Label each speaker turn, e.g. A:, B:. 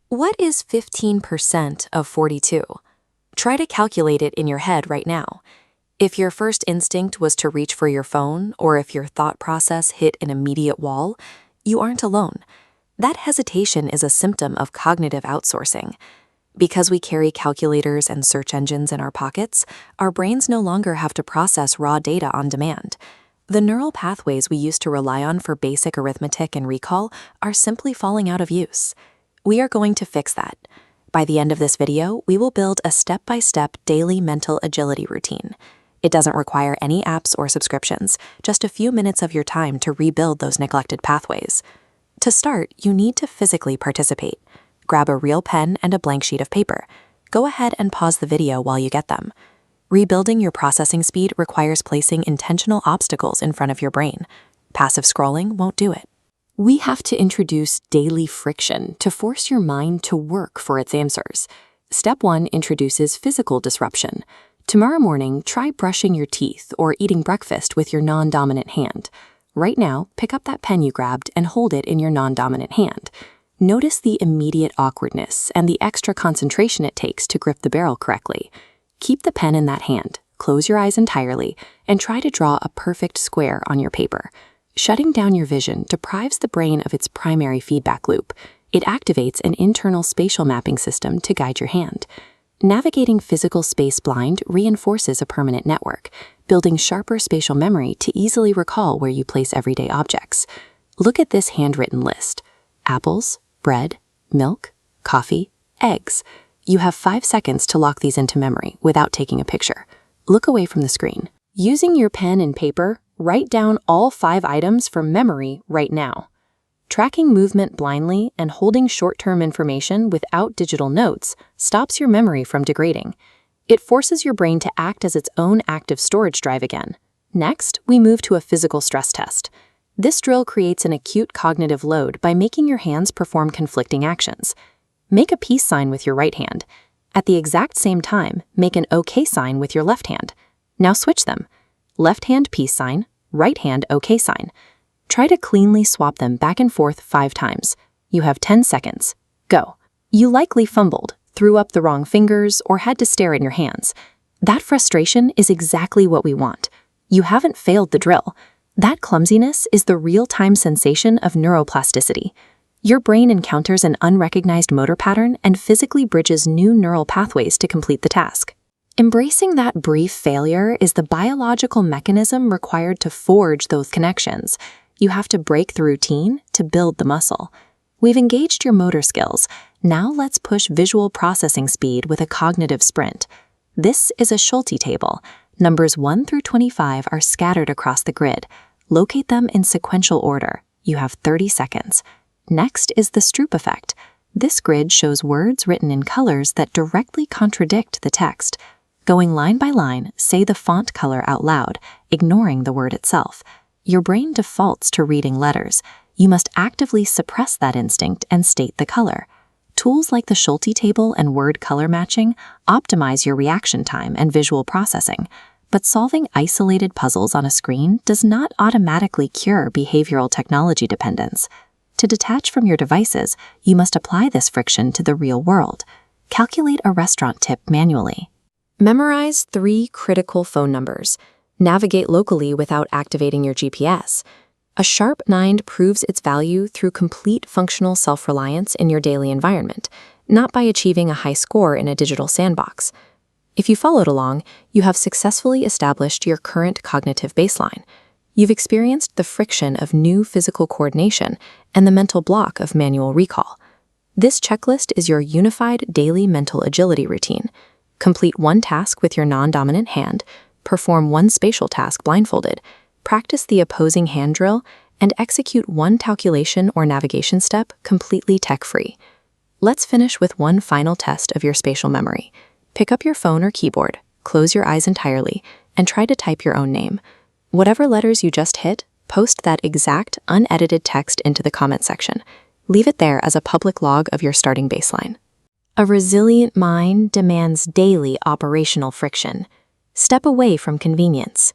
A: What is 15% of 42? Try to calculate it in your head right now. If your first instinct was to reach for your phone, or if your thought process hit an immediate wall, you aren't alone. That hesitation is a symptom of cognitive outsourcing. Because we carry calculators and search engines in our pockets, our brains no longer have to process raw data on demand. The neural pathways we used to rely on for basic arithmetic and recall are simply falling out of use. We are going to fix that. By the end of this video, we will build a step-by-step daily mental agility routine. It doesn't require any apps or subscriptions, just a few minutes of your time to rebuild those neglected pathways. To start, you need to physically participate. Grab a real pen and a blank sheet of paper. Go ahead and pause the video while you get them. Rebuilding your processing speed requires placing intentional obstacles in front of your brain. Passive scrolling won't do it. We have to introduce daily friction to force your mind to work for its answers. Step 1 introduces physical disruption. Tomorrow morning, try brushing your teeth or eating breakfast with your non-dominant hand. Right now, pick up that pen you grabbed and hold it in your non-dominant hand. Notice the immediate awkwardness and the extra concentration it takes to grip the barrel correctly. Keep the pen in that hand, close your eyes entirely, and try to draw a perfect square on your paper. Shutting down your vision deprives the brain of its primary feedback loop. It activates an internal spatial mapping system to guide your hand. Navigating physical space blind reinforces a permanent network, building sharper spatial memory to easily recall where you place everyday objects. Look at this handwritten list: apples, bread, milk, coffee, eggs. You have 5 seconds to lock these into memory without taking a picture. Look away from the screen. Using your pen and paper, write down all 5 items from memory right now. Tracking movement blindly and holding short-term information without digital notes stops your memory from degrading. It forces your brain to act as its own active storage drive again. Next, we move to a physical stress test. This drill creates an acute cognitive load by making your hands perform conflicting actions. Make a peace sign with your right hand. At the exact same time, make an OK sign with your left hand. Now switch them. Left hand peace sign, right hand OK sign. Try to cleanly swap them back and forth 5 times. You have 10 seconds. Go. You likely fumbled, threw up the wrong fingers, or had to stare at your hands. That frustration is exactly what we want. You haven't failed the drill. That clumsiness is the real-time sensation of neuroplasticity. Your brain encounters an unrecognized motor pattern and physically bridges new neural pathways to complete the task. Embracing that brief failure is the biological mechanism required to forge those connections. You have to break the routine to build the muscle. We've engaged your motor skills. Now let's push visual processing speed with a cognitive sprint. This is a Schulte Table. Numbers 1 through 25 are scattered across the grid. Locate them in sequential order. You have 30 seconds. Next is the Stroop Effect. This grid shows words written in colors that directly contradict the text. Going line by line, say the font color out loud, ignoring the word itself. Your brain defaults to reading letters. You must actively suppress that instinct and state the color. Tools like the Schulte Table and word color matching optimize your reaction time and visual processing. But solving isolated puzzles on a screen does not automatically cure behavioral technology dependence. To detach from your devices, you must apply this friction to the real world. Calculate a restaurant tip manually. Memorize 3 critical phone numbers. Navigate locally without activating your GPS. A sharp 9 proves its value through complete functional self-reliance in your daily environment, not by achieving a high score in a digital sandbox. If you followed along, you have successfully established your current cognitive baseline. You've experienced the friction of new physical coordination and the mental block of manual recall. This checklist is your unified daily mental agility routine. Complete 1 task with your non-dominant hand, perform 1 spatial task blindfolded, practice the opposing hand drill, and execute 1 calculation or navigation step completely tech-free. Let's finish with 1 final test of your spatial memory. Pick up your phone or keyboard, close your eyes entirely, and try to type your own name. Whatever letters you just hit, post that exact, unedited text into the comment section. Leave it there as a public log of your starting baseline. A resilient mind demands daily operational friction. Step away from convenience.